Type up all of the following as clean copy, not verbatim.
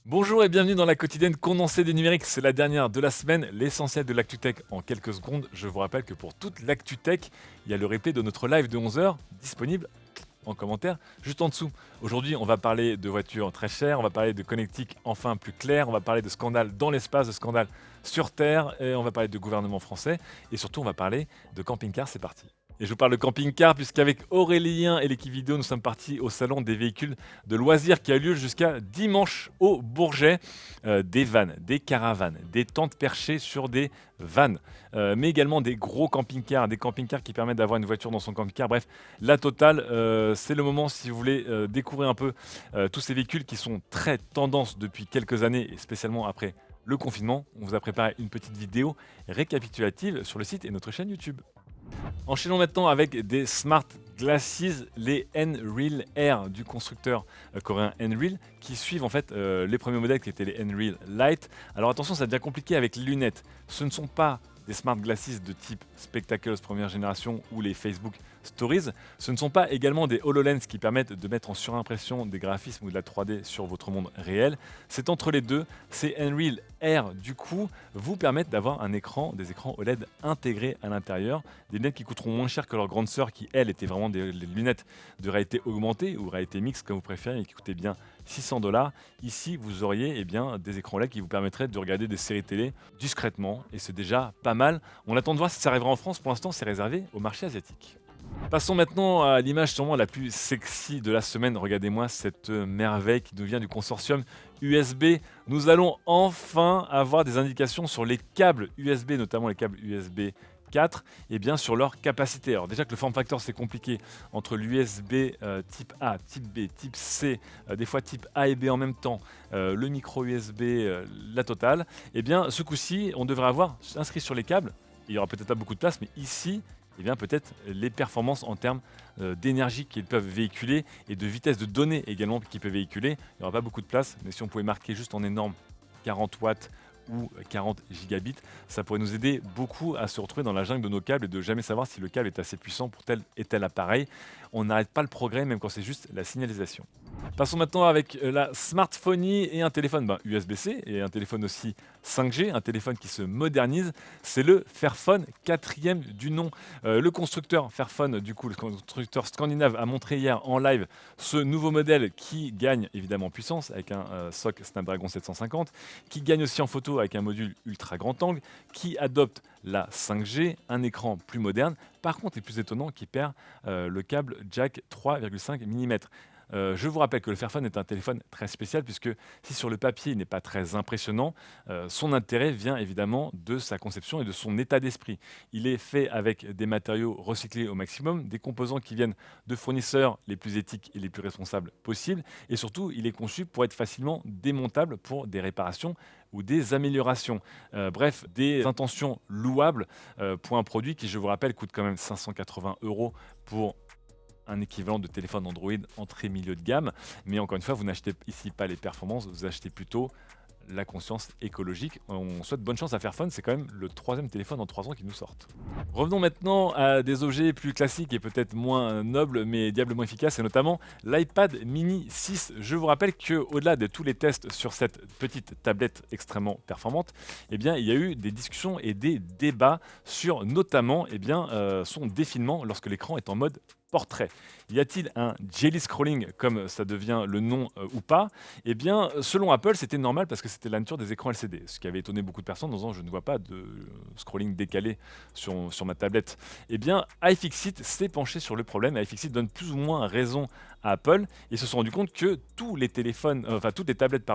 Bonjour et bienvenue dans la quotidienne condensée du numérique. C'est la dernière de la semaine, l'essentiel de l'actu tech en quelques secondes. Je vous rappelle que pour toute l'actu tech, il y a le replay de notre live de 11 heures disponible en commentaire juste en dessous. Aujourd'hui, on va parler de voitures très chères, on va parler de connectique enfin plus clair, on va parler de scandales dans l'espace, de scandales sur Terre, et on va parler de gouvernement français et surtout on va parler de camping-car. C'est parti. Et je vous parle de camping-car puisqu'avec Aurélien et l'équipe vidéo, nous sommes partis au salon des véhicules de loisirs qui a lieu jusqu'à dimanche au Bourget. Des vannes, des caravanes, des tentes perchées sur des vannes, mais également des gros camping-cars, des camping-cars qui permettent d'avoir une voiture dans son camping-car. Bref, la totale, c'est le moment si vous voulez découvrir un peu tous ces véhicules qui sont très tendance depuis quelques années et spécialement après le confinement. On vous a préparé une petite vidéo récapitulative sur le site et notre chaîne YouTube. Enchaînons maintenant avec des Smart Glasses, les Nreal Air du constructeur coréen Nreal, qui suivent en fait les premiers modèles qui étaient les Nreal Lite. Alors attention, ça devient compliqué avec les lunettes. Ce ne sont pas des Smart Glasses de type Spectacles première génération ou les Facebook Stories. Ce ne sont pas également des HoloLens qui permettent de mettre en surimpression des graphismes ou de la 3D sur votre monde réel. C'est entre les deux. Ces Nreal Air, du coup, vous permettent d'avoir des écrans OLED intégrés à l'intérieur, des lunettes qui coûteront moins cher que leurs grandes sœurs qui, elles, étaient vraiment des lunettes de réalité augmentée ou réalité mixte, comme vous préférez, et qui coûtaient bien 600 $. Ici, vous auriez des écrans OLED qui vous permettraient de regarder des séries télé discrètement, et c'est déjà pas mal. On attend de voir si ça arrivera en France. Pour l'instant, c'est réservé au marché asiatique. Passons maintenant à l'image sûrement la plus sexy de la semaine. Regardez-moi cette merveille qui nous vient du consortium USB. Nous allons enfin avoir des indications sur les câbles USB, notamment les câbles USB 4, et bien sur leur capacité. Alors déjà que le form factor c'est compliqué entre l'USB type A, type B, type C, des fois type A et B en même temps, le micro USB, la totale, et bien ce coup-ci on devrait avoir inscrit sur les câbles, il y aura peut-être pas beaucoup de place, mais ici et bien peut-être les performances en termes d'énergie qu'ils peuvent véhiculer et de vitesse de données également qu'ils peuvent véhiculer. Il n'y aura pas beaucoup de place, mais si on pouvait marquer juste en énorme 40 watts ou 40 gigabits, ça pourrait nous aider beaucoup à se retrouver dans la jungle de nos câbles et de jamais savoir si le câble est assez puissant pour tel et tel appareil. On n'arrête pas le progrès même quand c'est juste la signalisation. Passons maintenant avec la smartphonie et un téléphone USB-C et un téléphone aussi 5G, un téléphone qui se modernise, c'est le Fairphone 4e du nom. Le constructeur Fairphone, du coup le constructeur scandinave, a montré hier en live ce nouveau modèle qui gagne évidemment en puissance avec un SoC Snapdragon 750, qui gagne aussi en photo avec un module ultra grand angle, qui adopte la 5G, un écran plus moderne, par contre et plus étonnant, qui perd le câble jack 3,5 mm. Je vous rappelle que le Fairphone est un téléphone très spécial puisque si sur le papier il n'est pas très impressionnant, son intérêt vient évidemment de sa conception et de son état d'esprit. Il est fait avec des matériaux recyclés au maximum, des composants qui viennent de fournisseurs les plus éthiques et les plus responsables possibles, et surtout il est conçu pour être facilement démontable pour des réparations ou des améliorations. Bref, des intentions louables pour un produit qui, je vous rappelle, coûte quand même 580 € pour un équivalent de téléphone Android entrée milieu de gamme. Mais encore une fois, vous n'achetez ici pas les performances, vous achetez plutôt la conscience écologique. On souhaite bonne chance à Fairphone, c'est quand même le 3e téléphone en 3 ans qui nous sortent. Revenons maintenant à des objets plus classiques et peut-être moins nobles, mais diablement efficaces, et notamment l'iPad mini 6. Je vous rappelle qu'au-delà de tous les tests sur cette petite tablette extrêmement performante, eh bien, il y a eu des discussions et des débats sur notamment son défilement lorsque l'écran est en mode portrait. Y a-t-il un jelly scrolling comme ça devient le nom ou pas? Eh bien, selon Apple, c'était normal parce que c'était la nature des écrans LCD, ce qui avait étonné beaucoup de personnes en disant je ne vois pas de scrolling décalé sur ma tablette. Eh bien, iFixit s'est penché sur le problème et iFixit donne plus ou moins raison à Apple. Ils se sont rendu compte que tous les téléphones, toutes les tablettes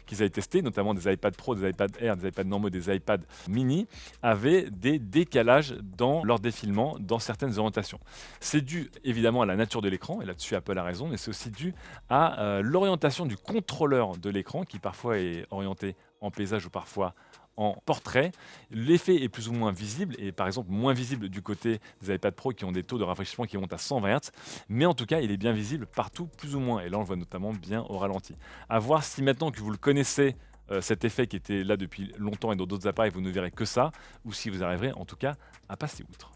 qu'ils avaient testées, notamment des iPad Pro, des iPad Air, des iPad normaux, des iPad mini, avaient des décalages dans leur défilement dans certaines orientations. C'est dû évidemment à la nature de l'écran, et là-dessus Apple a raison, mais c'est aussi dû à l'orientation du contrôleur de l'écran qui parfois est orienté en paysage ou parfois en portrait. L'effet est plus ou moins visible et par exemple moins visible du côté des iPad Pro qui ont des taux de rafraîchissement qui montent à 120 Hz, mais en tout cas il est bien visible partout plus ou moins, et là on le voit notamment bien au ralenti. À voir si maintenant que vous le connaissez, cet effet qui était là depuis longtemps et dans d'autres appareils, vous ne verrez que ça, ou si vous arriverez en tout cas à passer outre.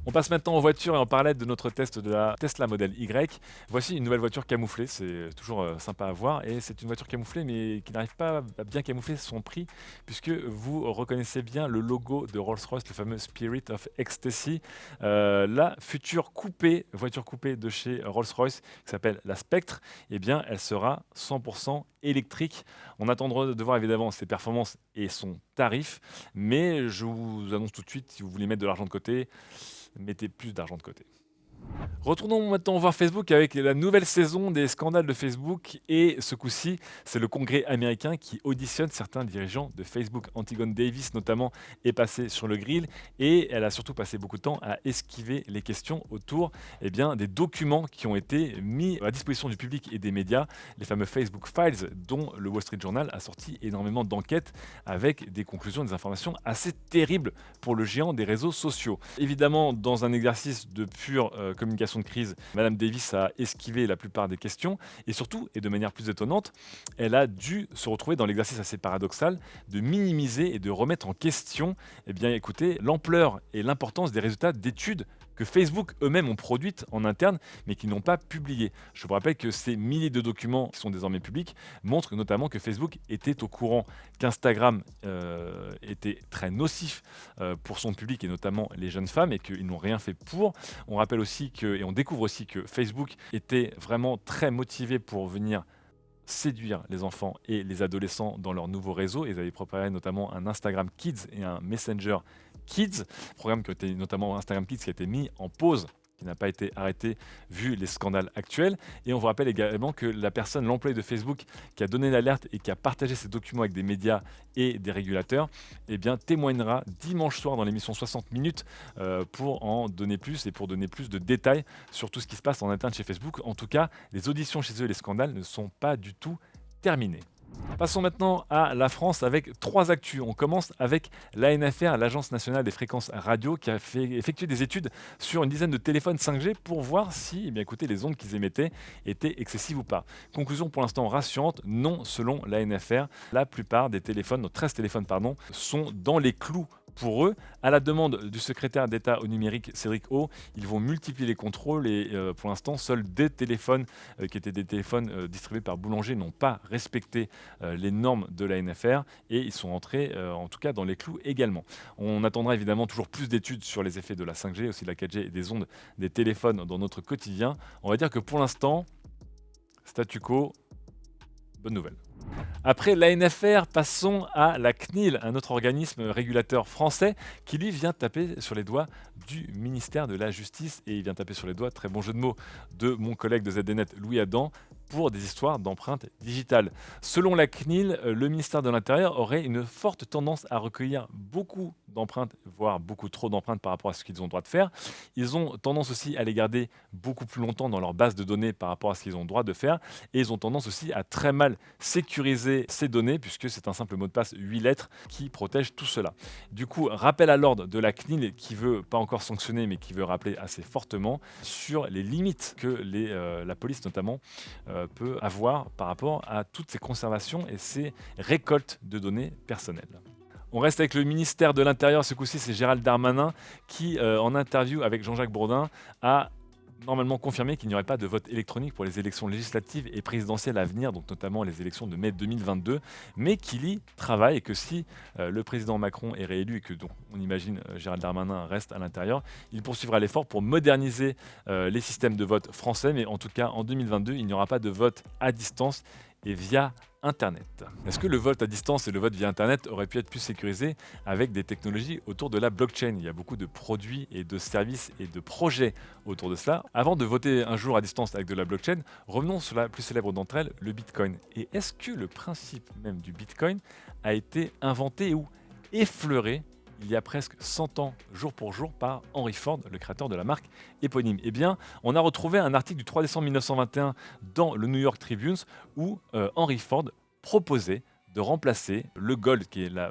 On passe maintenant aux voitures et on parlait de notre test de la Tesla Model Y. Voici une nouvelle voiture camouflée, c'est toujours sympa à voir et c'est une voiture camouflée mais qui n'arrive pas à bien camoufler son prix puisque vous reconnaissez bien le logo de Rolls-Royce, le fameux Spirit of Ecstasy, la future voiture coupée de chez Rolls-Royce qui s'appelle la Spectre, eh bien elle sera 100% électrique. On attendra de voir évidemment ses performances et son tarif, mais je vous annonce tout de suite, si vous voulez mettre de l'argent de côté, mettez plus d'argent de côté. Retournons maintenant voir Facebook avec la nouvelle saison des scandales de Facebook et ce coup-ci, c'est le Congrès américain qui auditionne certains dirigeants de Facebook. Antigone Davis notamment est passée sur le grill et elle a surtout passé beaucoup de temps à esquiver les questions autour des documents qui ont été mis à disposition du public et des médias, les fameux Facebook Files dont le Wall Street Journal a sorti énormément d'enquêtes avec des conclusions, des informations assez terribles pour le géant des réseaux sociaux. Évidemment, dans un exercice de pure communication de crise, Madame Davis a esquivé la plupart des questions et surtout, et de manière plus étonnante, elle a dû se retrouver dans l'exercice assez paradoxal de minimiser et de remettre en question écoutez, l'ampleur et l'importance des résultats d'études que Facebook eux-mêmes ont produites en interne, mais qui n'ont pas publiées. Je vous rappelle que ces milliers de documents qui sont désormais publics montrent notamment que Facebook était au courant qu'Instagram était très nocif pour son public et notamment les jeunes femmes et qu'ils n'ont rien fait pour. On rappelle aussi et on découvre aussi que Facebook était vraiment très motivé pour venir séduire les enfants et les adolescents dans leur nouveau réseau. Ils avaient préparé notamment un Instagram Kids et un Messenger Kids, programme qui a été notamment Instagram Kids qui a été mis en pause, qui n'a pas été arrêté vu les scandales actuels. Et on vous rappelle également que l'employé de Facebook qui a donné l'alerte et qui a partagé ces documents avec des médias et des régulateurs, témoignera dimanche soir dans l'émission 60 minutes pour en donner plus et pour donner plus de détails sur tout ce qui se passe en interne chez Facebook. En tout cas, les auditions chez eux et les scandales ne sont pas du tout terminés. Passons maintenant à la France avec 3 actus. On commence avec l'ANFR, l'Agence nationale des fréquences radio, qui a effectué des études sur une dizaine de téléphones 5G pour voir si écoutez, les ondes qu'ils émettaient étaient excessives ou pas. Conclusion pour l'instant rassurante, non selon l'ANFR. La plupart des téléphones, 13 téléphones sont dans les clous. Pour eux, à la demande du secrétaire d'État au numérique Cédric O, ils vont multiplier les contrôles et pour l'instant, seuls des téléphones qui étaient des téléphones distribués par Boulanger n'ont pas respecté les normes de l'ANFR et ils sont entrés en tout cas dans les clous également. On attendra évidemment toujours plus d'études sur les effets de la 5G, aussi de la 4G et des ondes des téléphones dans notre quotidien. On va dire que pour l'instant, statu quo, bonne nouvelle. Après l'ANFR, passons à la CNIL, un autre organisme régulateur français qui lui vient taper sur les doigts du ministère de la Justice et il vient taper sur les doigts, très bon jeu de mots, de mon collègue de ZDNet Louis Adam pour des histoires d'empreintes digitales. Selon la CNIL, le ministère de l'Intérieur aurait une forte tendance à recueillir beaucoup d'empreintes, voire beaucoup trop d'empreintes par rapport à ce qu'ils ont le droit de faire. Ils ont tendance aussi à les garder beaucoup plus longtemps dans leur base de données par rapport à ce qu'ils ont le droit de faire et ils ont tendance aussi à très mal sécuriser ces données puisque c'est un simple mot de passe 8 lettres qui protège tout cela. Du coup, rappel à l'ordre de la CNIL qui veut pas encore sanctionner mais qui veut rappeler assez fortement sur les limites que la police notamment peut avoir par rapport à toutes ces conservations et ces récoltes de données personnelles. On reste avec le ministère de l'Intérieur, ce coup-ci c'est Gérald Darmanin qui, en interview avec Jean-Jacques Bourdin, a normalement confirmé qu'il n'y aurait pas de vote électronique pour les élections législatives et présidentielles à venir, donc notamment les élections de mai 2022, mais qu'il y travaille et que si le président Macron est réélu et que donc on imagine Gérald Darmanin reste à l'intérieur, il poursuivra l'effort pour moderniser les systèmes de vote français, mais en tout cas en 2022, il n'y aura pas de vote à distance et via Internet. Est-ce que le vote à distance et le vote via Internet auraient pu être plus sécurisés avec des technologies autour de la blockchain? Il y a beaucoup de produits et de services et de projets autour de cela. Avant de voter un jour à distance avec de la blockchain, revenons sur la plus célèbre d'entre elles, le Bitcoin. Et est-ce que le principe même du Bitcoin a été inventé ou effleuré il y a presque 100 ans, jour pour jour, par Henry Ford, le créateur de la marque éponyme? Eh bien, on a retrouvé un article du 3 décembre 1921 dans le New York Tribune où Henry Ford proposait de remplacer le gold, qui est la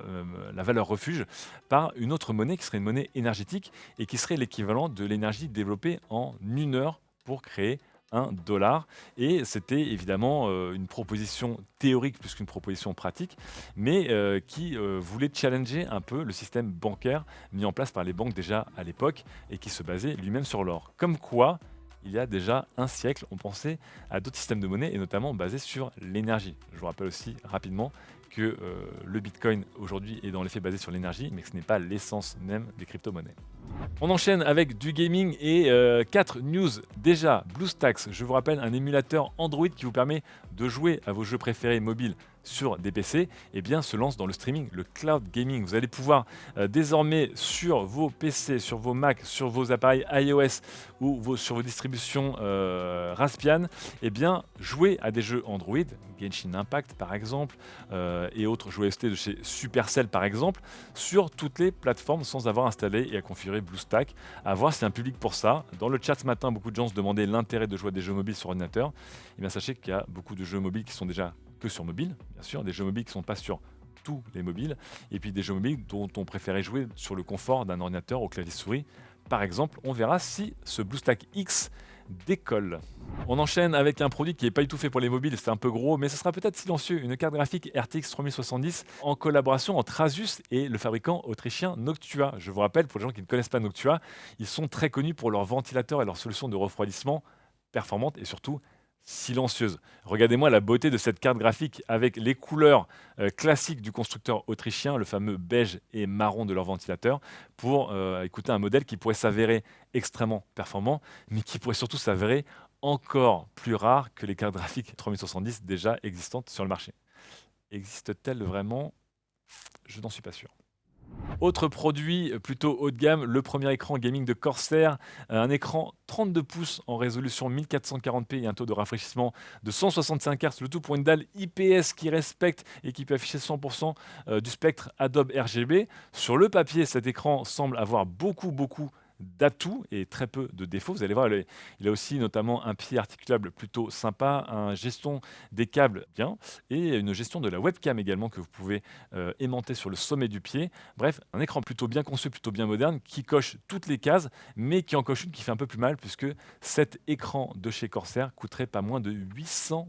valeur refuge, par une autre monnaie qui serait une monnaie énergétique et qui serait l'équivalent de l'énergie développée en 1 heure pour créer $1. Et c'était évidemment une proposition théorique plus qu'une proposition pratique, mais qui voulait challenger un peu le système bancaire mis en place par les banques déjà à l'époque et qui se basait lui-même sur l'or. Comme quoi, il y a déjà un siècle, on pensait à d'autres systèmes de monnaie et notamment basés sur l'énergie. Je vous rappelle aussi rapidement que le Bitcoin aujourd'hui est dans les faits basé sur l'énergie, mais que ce n'est pas l'essence même des crypto-monnaies. On enchaîne avec du gaming et 4 news. Déjà, BlueStacks, je vous rappelle, un émulateur Android qui vous permet de jouer à vos jeux préférés mobiles sur des PC, eh bien, se lance dans le streaming, le cloud gaming. Vous allez pouvoir désormais sur vos PC, sur vos Mac, sur vos appareils iOS ou sur vos distributions Raspbian, eh bien, jouer à des jeux Android, Genshin Impact par exemple, et autres jeux OST de chez Supercell par exemple, sur toutes les plateformes sans avoir installé et à configurer BlueStack. À voir s'il y a un public pour ça. Dans le chat ce matin, beaucoup de gens se demandaient l'intérêt de jouer à des jeux mobiles sur ordinateur. Eh bien, sachez qu'il y a beaucoup de jeux mobiles qui sont déjà que sur mobile, bien sûr, des jeux mobiles qui ne sont pas sur tous les mobiles, et puis des jeux mobiles dont on préférait jouer sur le confort d'un ordinateur au clavier souris. Par exemple, on verra si ce BlueStack X décolle. On enchaîne avec un produit qui n'est pas du tout fait pour les mobiles, c'est un peu gros, mais ce sera peut-être silencieux, une carte graphique RTX 3070 en collaboration entre Asus et le fabricant autrichien Noctua. Je vous rappelle, pour les gens qui ne connaissent pas Noctua, ils sont très connus pour leurs ventilateurs et leurs solutions de refroidissement performantes et surtout silencieuse. Regardez-moi la beauté de cette carte graphique avec les couleurs classiques du constructeur autrichien, le fameux beige et marron de leur ventilateur, pour écouter un modèle qui pourrait s'avérer extrêmement performant, mais qui pourrait surtout s'avérer encore plus rare que les cartes graphiques 3070 déjà existantes sur le marché. Existe-t-elle vraiment? Je n'en suis pas sûr. Autre produit plutôt haut de gamme, le premier écran gaming de Corsair, un écran 32 pouces en résolution 1440p et un taux de rafraîchissement de 165 Hz, le tout pour une dalle IPS qui respecte et qui peut afficher 100% du spectre Adobe RGB. Sur le papier, cet écran semble avoir beaucoup d'atouts et très peu de défauts. Vous allez voir, il a aussi notamment un pied articulable plutôt sympa, une gestion des câbles bien et une gestion de la webcam également que vous pouvez aimanter sur le sommet du pied. Bref, un écran plutôt bien conçu, plutôt bien moderne, qui coche toutes les cases, mais qui en coche une qui fait un peu plus mal puisque cet écran de chez Corsair coûterait pas moins de $800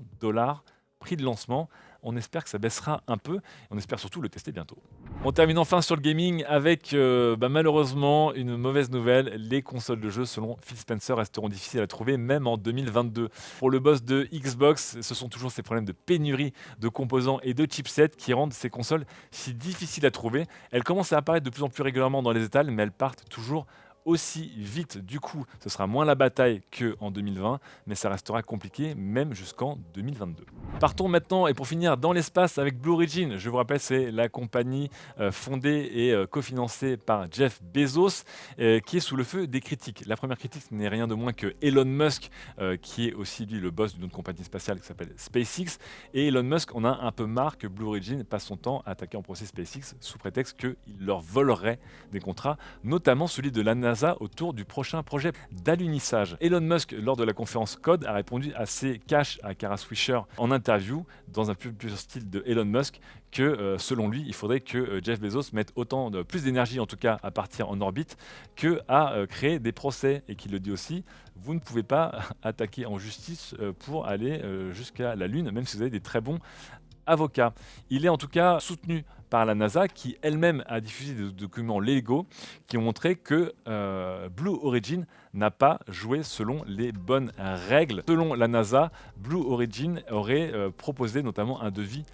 prix de lancement. On espère que ça baissera un peu. On espère surtout le tester bientôt. On termine enfin sur le gaming avec malheureusement une mauvaise nouvelle. Les consoles de jeux, selon Phil Spencer, resteront difficiles à trouver même en 2022. Pour le boss de Xbox, ce sont toujours ces problèmes de pénurie de composants et de chipsets qui rendent ces consoles si difficiles à trouver. Elles commencent à apparaître de plus en plus régulièrement dans les étals, mais elles partent toujours aussi vite. Du coup, ce sera moins la bataille qu'en 2020, mais ça restera compliqué même jusqu'en 2022. Partons maintenant et pour finir dans l'espace avec Blue Origin. Je vous rappelle, c'est la compagnie fondée et cofinancée par Jeff Bezos qui est sous le feu des critiques. La première critique, ce n'est rien de moins que Elon Musk qui est aussi lui le boss d'une autre compagnie spatiale qui s'appelle SpaceX. Et Elon Musk, on a un peu marre que Blue Origin passe son temps à attaquer en procès SpaceX sous prétexte qu'il leur volerait des contrats, notamment celui de la NASA autour du prochain projet d'alunissage. Elon Musk, lors de la conférence Code, a répondu assez cash à Kara Swisher en interview, dans un peu plus style de Elon Musk, que selon lui, il faudrait que Jeff Bezos mette plus d'énergie, en tout cas à partir en orbite, que à créer des procès. Et qu'il le dit aussi, vous ne pouvez pas attaquer en justice pour aller jusqu'à la Lune, même si vous avez des très bons avocat. Il est en tout cas soutenu par la NASA qui elle-même a diffusé des documents légaux qui ont montré que Blue Origin n'a pas joué selon les bonnes règles. Selon la NASA, Blue Origin aurait proposé notamment un devis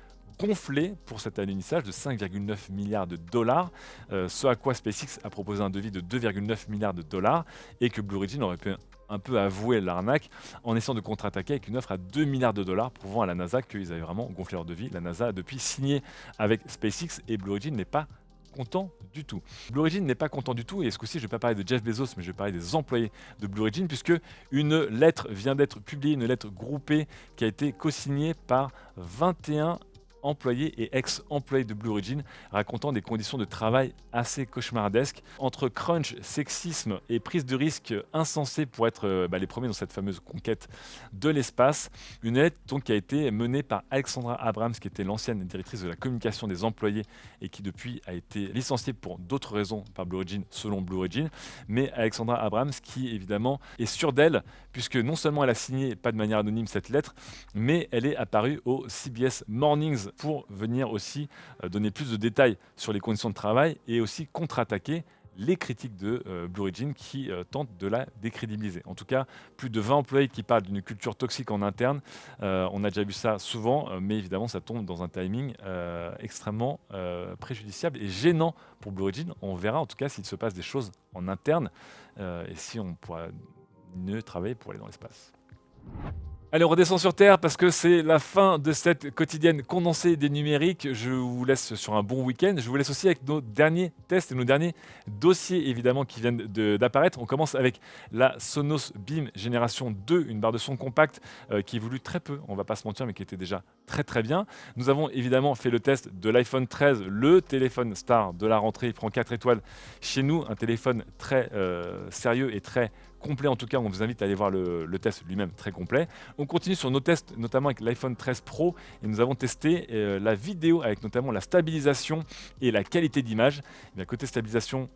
gonflé pour cet alunissage de 5,9 milliards de dollars, ce à quoi SpaceX a proposé un devis de 2,9 milliards de dollars et que Blue Origin aurait pu un peu avouer l'arnaque en essayant de contre-attaquer avec une offre à 2 milliards de dollars, prouvant à la NASA qu'ils avaient vraiment gonflé leur devis. La NASA a depuis signé avec SpaceX et Blue Origin n'est pas content du tout. Blue Origin n'est pas content du tout et ce coup-ci je ne vais pas parler de Jeff Bezos mais je vais parler des employés de Blue Origin puisque une lettre vient d'être publiée, une lettre groupée qui a été co-signée par 21 employé et ex-employé de Blue Origin, racontant des conditions de travail assez cauchemardesques. Entre crunch, sexisme et prise de risque insensée pour être les premiers dans cette fameuse conquête de l'espace, une lettre donc, qui a été menée par Alexandra Abrams, qui était l'ancienne directrice de la communication des employés et qui depuis a été licenciée pour d'autres raisons par Blue Origin, selon Blue Origin. Mais Alexandra Abrams, qui évidemment est sûre d'elle, puisque non seulement elle a signé, pas de manière anonyme, cette lettre, mais elle est apparue au CBS Mornings pour venir aussi donner plus de détails sur les conditions de travail et aussi contre-attaquer les critiques de Blue Origin qui tentent de la décrédibiliser. En tout cas, plus de 20 employés qui parlent d'une culture toxique en interne. On a déjà vu ça souvent, mais évidemment, ça tombe dans un timing extrêmement préjudiciable et gênant pour Blue Origin. On verra en tout cas s'il se passe des choses en interne et si on pourra mieux travailler pour aller dans l'espace. Allez, on redescend sur Terre parce que c'est la fin de cette quotidienne condensée des numériques. Je vous laisse sur un bon week-end. Je vous laisse aussi avec nos derniers tests et nos derniers dossiers évidemment qui viennent d'apparaître. On commence avec la Sonos Beam Génération 2, une barre de son compacte qui évolue très peu, on va pas se mentir, mais qui était déjà très très bien. Nous avons évidemment fait le test de l'iPhone 13, le téléphone star de la rentrée. Il prend 4 étoiles chez nous, un téléphone très sérieux et très complet. En tout cas, on vous invite à aller voir le test lui-même très complet. On continue sur nos tests, notamment avec l'iPhone 13 Pro, et nous avons testé la vidéo avec notamment la stabilisation et la qualité d'image. Eh bien, côté stabilisation,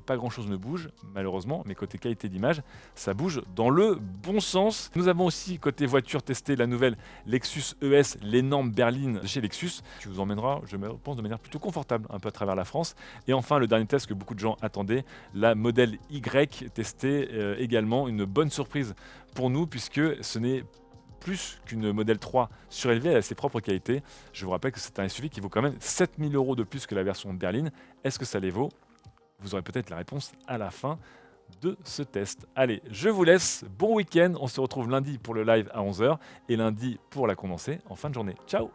pas grand-chose ne bouge, malheureusement, mais côté qualité d'image, ça bouge dans le bon sens. Nous avons aussi, côté voiture, testé la nouvelle Lexus ES, l'énorme berline de chez Lexus, qui vous emmènera, je pense, de manière plutôt confortable un peu à travers la France. Et enfin, le dernier test que beaucoup de gens attendaient, la modèle Y, testée également, une bonne surprise pour nous, puisque ce n'est plus qu'une modèle 3 surélevée, elle a ses propres qualités. Je vous rappelle que c'est un SUV qui vaut quand même 7 000 € de plus que la version berline. Est-ce que ça les vaut? Vous aurez peut-être la réponse à la fin de ce test. Allez, je vous laisse, bon week-end, on se retrouve lundi pour le live à 11 h et lundi pour la condensée en fin de journée. Ciao!